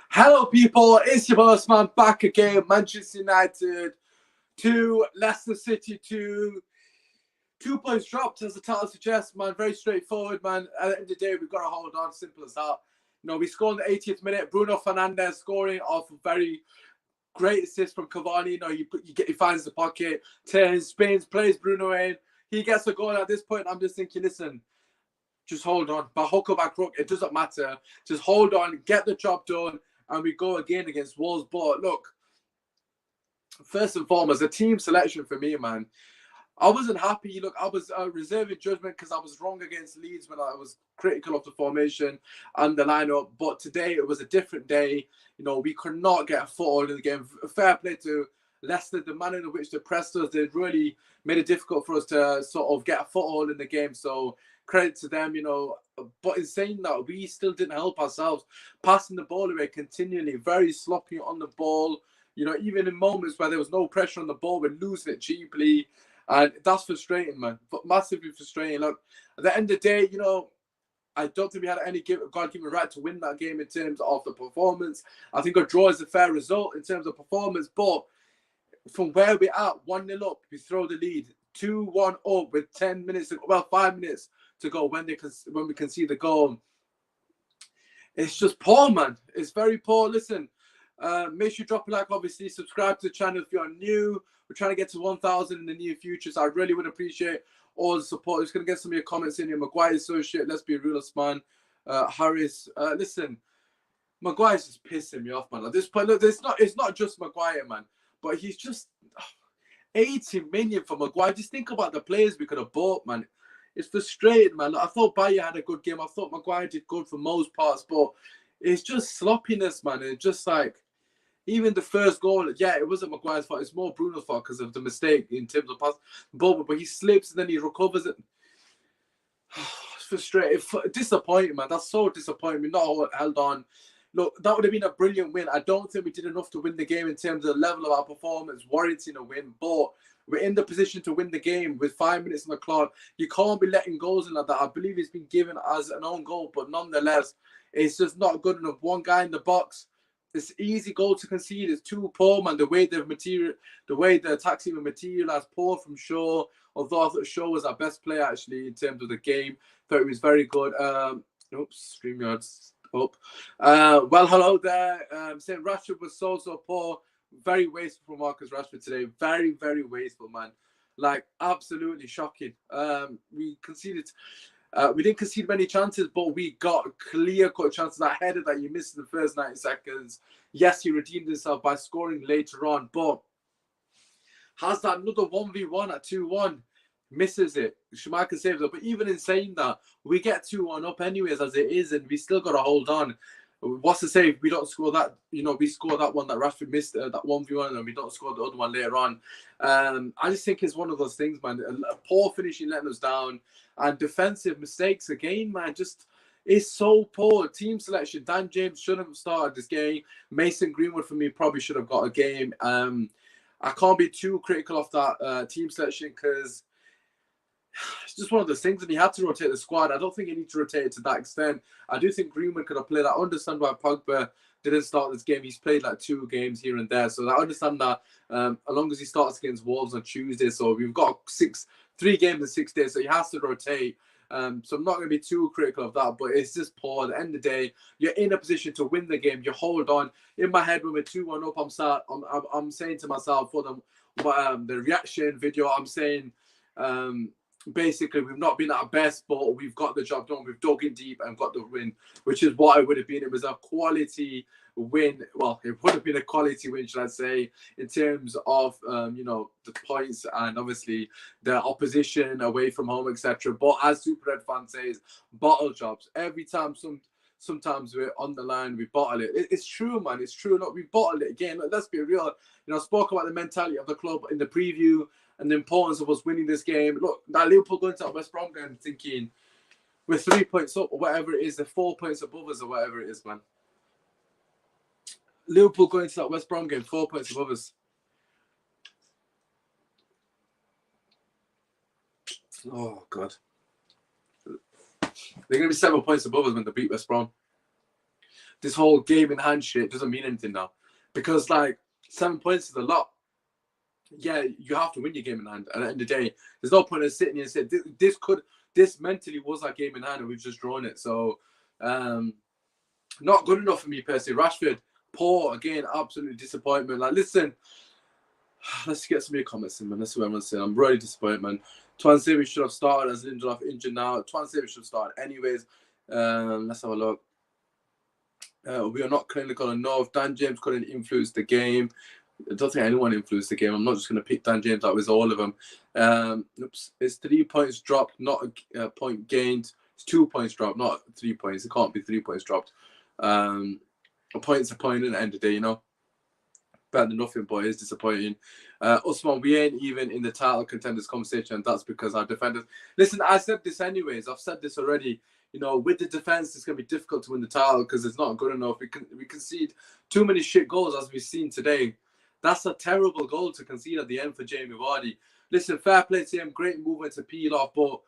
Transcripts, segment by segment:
Hello, people. It's your boss man back again. Manchester United to Leicester City to 2 points dropped, as the title suggests, man. Very straightforward, man. At the end of the day, we've got to hold on. Simple as that. We scored in the 80th minute. Bruno Fernandes scoring off a very great assist from Cavani. He finds the pocket, turns, spins, plays Bruno in. He gets a goal. At this point, I'm just thinking, listen, just hold on. By hook or by crook, it doesn't matter. Just hold on, get the job done, and we go again against Wolves. But look, first and foremost, the team selection for me, man. I wasn't happy. Look, I was reserving judgment because I was wrong against Leeds when I was critical of the formation and the lineup. But today it was a different day. We could not get a foothold in the game. Fair play to Leicester, the manner in which they pressed us. They really made it difficult for us to sort of get a foothold in the game. So credit to them, But in saying that, we still didn't help ourselves. Passing the ball away continually, very sloppy on the ball. Even in moments where there was no pressure on the ball, we're losing it cheaply. And that's frustrating, man. But massively frustrating. Look, at the end of the day, I don't think we had any God-given right to win that game in terms of the performance. I think a draw is a fair result in terms of performance. But from where we're at, 1-0 up, we throw the lead. 2-1 up with 5 minutes to go when we can see the goal. It's just poor, man. It's very poor. Listen, make sure you drop a like, obviously. Subscribe to the channel if you're new. We're trying to get to 1,000 in the near future, so I really would appreciate all the support. I'm just going to get some of your comments in here. Maguire's so shit. Let's be realist, man. Harris, listen, Maguire's just pissing me off, man. At this point, look, it's not just Maguire, man, but he's just 80 million for Maguire. Just think about the players we could have bought, man. It's frustrating, man. Look, I thought Bayer had a good game. I thought Maguire did good for most parts, but it's just sloppiness, man. It's just like, even the first goal, yeah, it wasn't Maguire's fault. It's more Bruno's fault because of the mistake in terms of pass ball. But he slips and then he recovers it. It's frustrating. Disappointing, man. That's so disappointing. We're not held on. Look, that would have been a brilliant win. I don't think we did enough to win the game in terms of the level of our performance warranting a win. But we're in the position to win the game with 5 minutes on the clock. You can't be letting goals in like that. I believe it's been given as an own goal, but nonetheless, it's just not good enough. One guy in the box. It's easy goal to concede. It's too poor, man. The way the attack team materialized, poor from Shaw. Although I thought Shaw was our best player actually in terms of the game. Thought it was very good. Oops, StreamYard's up. Well, hello there. Saying Rashford was so poor. Very wasteful for Marcus Rashford today. Very, very wasteful, man. Like absolutely shocking. We conceded. We didn't concede many chances, but we got clear-cut chances. That header that you missed in the first 90 seconds. Yes, he redeemed himself by scoring later on, but has that another 1v1 at 2-1. Misses it. Schumacher saves it. But even in saying that, we get 2-1 up anyways as it is, and we still got to hold on. What's to say if we don't score that? We score that one that Rashford missed, that 1v1, and we don't score the other one later on. I just think it's one of those things, man. A poor finishing letting us down, and defensive mistakes again, man. Just it's so poor. Team selection. Dan James shouldn't have started this game. Mason Greenwood for me probably should have got a game. I can't be too critical of that team selection because it's just one of those things, and he had to rotate the squad. I don't think he needs to rotate it to that extent. I do think Greenwood could have played. I understand why Pogba didn't start this game. He's played like 2 games here and there, so I understand that. As long as he starts against Wolves on Tuesday, so we've got 3 games in 6 days, so he has to rotate. So I'm not going to be too critical of that, but it's just poor. At the end of the day, you're in a position to win the game. You hold on. In my head, when we're 2-1 up, I'm saying to myself for the reaction video, I'm saying. Basically, we've not been at our best, but we've got the job done. We've dug in deep and got the win, which is what it would have been. It was a quality win. Well, it would have been a quality win, should I say, in terms of, the points and obviously the opposition away from home, etc. But as Super Red fan says, bottle jobs. Every time sometimes we're on the line, we bottle it. It's true, man. It's true. Look, we bottled it again. Look, let's be real. I spoke about the mentality of the club in the preview and the importance of us winning this game. Look, that Liverpool going to that West Brom game thinking we're 3 points up or whatever it is, they're 4 points above us or whatever it is, man. Liverpool going to that West Brom game 4 points above us. Oh, God. They're going to be 7 points above us when they beat West Brom. this whole game in hand shit doesn't mean anything now, because like 7 points is a lot. Yeah, you have to win your game in hand. And at the end of the day, there's no point in sitting here and saying this mentally was our game in hand and we've just drawn it. So, not good enough for me personally. Rashford, poor again, absolutely disappointment. Like, listen, let's get some of your comments in, man. Let's see what everyone's saying. I'm really disappointed, man. Twan should have started as injured now. Twan should have started anyways. Let's have a look. We are not clinical enough. Dan James couldn't influence the game. I don't think anyone influenced the game. I'm not just going to pick Dan James out with all of them. Oops. It's 3 points dropped, not a point gained. It's 2 points dropped, not 3 points. It can't be 3 points dropped. A point's a point at the end of the day, you know. Better than nothing, but it's disappointing. Usman, we ain't even in the title contenders conversation, and that's because our defenders. Listen, I said this anyways. I've said this already. You know, with the defense, it's going to be difficult to win the title because it's not good enough. We concede too many shit goals, as we've seen today. That's a terrible goal to concede at the end for Jamie Vardy. Listen, fair play to him. Great movement to peel off, but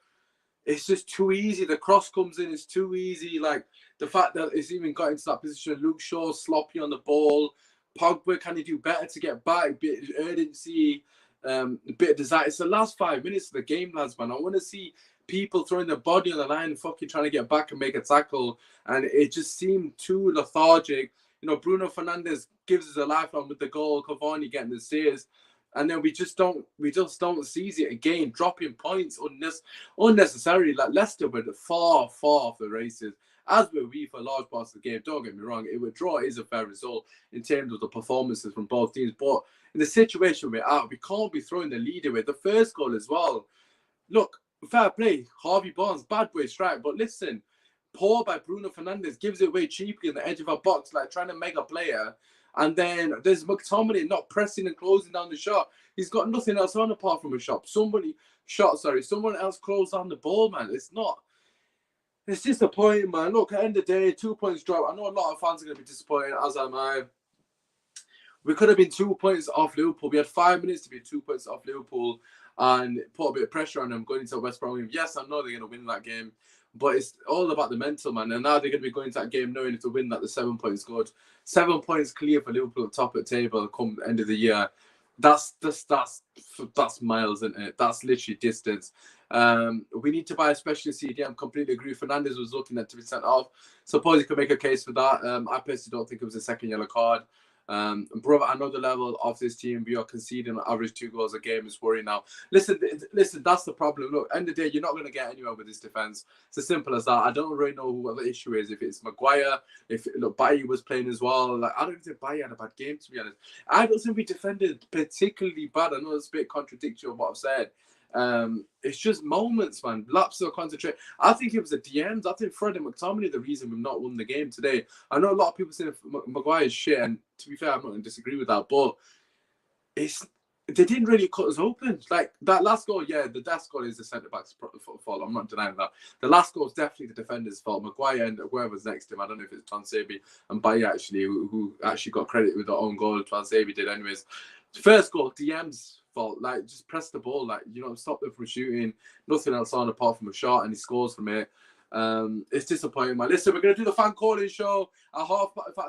it's just too easy. The cross comes in. It's too easy. Like, the fact that it's even got into that position. Luke Shaw sloppy on the ball. Pogba, can he do better to get back? A bit of urgency, a bit of desire. It's the last 5 minutes of the game, lads, man. I want to see people throwing their body on the line, fucking trying to get back and make a tackle. And it just seemed too lethargic. You know, Bruno Fernandes gives us a lifeline with the goal. Cavani getting the assist. And then we just don't seize it again, dropping points unnecessarily. Like, Leicester were far off the races, as were we for large parts of the game. Don't get me wrong, a withdraw is a fair result in terms of the performances from both teams. But in the situation we're at, we can't be throwing the lead away. The first goal as well. Look, fair play, Harvey Barnes, bad boy strike. But listen, poor by Bruno Fernandes, gives it away cheaply on the edge of our box, like trying to make a player. And then there's McTominay not pressing and closing down the shot. He's got nothing else on apart from a shot. Someone else closed down the ball, man. It's disappointing, man. Look, at the end of the day, 2 points drop. I know a lot of fans are going to be disappointed, as am I. We could have been 2 points off Liverpool. We had 5 minutes to be 2 points off Liverpool and put a bit of pressure on them going into West Brom. Yes, I know they're going to win that game, but it's all about the mental, man. And now they're going to be going to that game knowing if they win that, the 7 points good. 7 points clear for Liverpool at top of the table come the end of the year. That's miles, isn't it? That's literally distance. We need to buy a specialist CDM. Completely agree. Fernandes was looking at to be sent off. Suppose he could make a case for that. I personally don't think it was a second yellow card. Brother, I know the level of this team. We are conceding on average 2 goals a game. Is worrying now. Listen, that's the problem. Look, end of the day, you're not going to get anywhere with this defense. It's as simple as that. I don't really know what the issue is. If it's Maguire, if Bailly was playing as well. Like, I don't think Bailly had a bad game, to be honest. I don't think we defended particularly bad. I know it's a bit contradictory of what I've said. It's just moments, man. Lapses of concentration. I think it was the DMs. I think Fred and McTominay the reason we've not won the game today. I know a lot of people saying Maguire's shit, and to be fair, I'm not going to disagree with that, but they didn't really cut us open. Like, that last goal, yeah, the last goal is the centre-back's fault. I'm not denying that. The last goal is definitely the defender's fault. Maguire and whoever's next to him, I don't know if it's Twansebi and Bailly actually, who actually got credit with their own goal. Twansebi did anyways. First goal, DM's fault. Like, just press the ball. Like, you know, stop them from shooting. Nothing else on apart from a shot, and he scores from it. It's disappointing, man. Listen, we're going to do the fan calling show at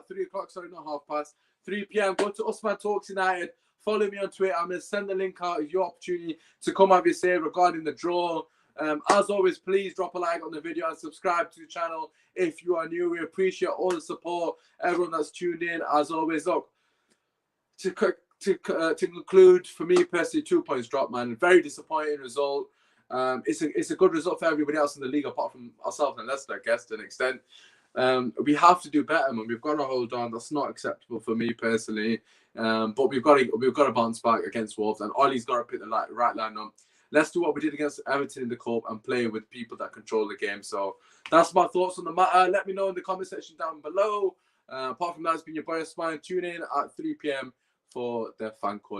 3 o'clock. Sorry, not 3 p.m. Go to Usman Talks United. Follow me on Twitter. I'm going to send the link out. It's your opportunity to come have your say regarding the draw. As always, please drop a like on the video and subscribe to the channel if you are new. We appreciate all the support, everyone that's tuned in. As always, look, to conclude, for me personally, 2 points drop, man. Very disappointing result. It's a good result for everybody else in the league apart from ourselves and Leicester, I guess, to an extent. We have to do better, man. We've got to hold on. That's not acceptable for me personally. But we've got to bounce back against Wolves, and Ollie's got to pick the right line on. Let's do what we did against Everton in the cup and play with people that control the game. So that's my thoughts on the matter. Let me know in the comment section down below. Apart from that, it's been your boy Smile. Tune in at 3 p.m. for the fan call.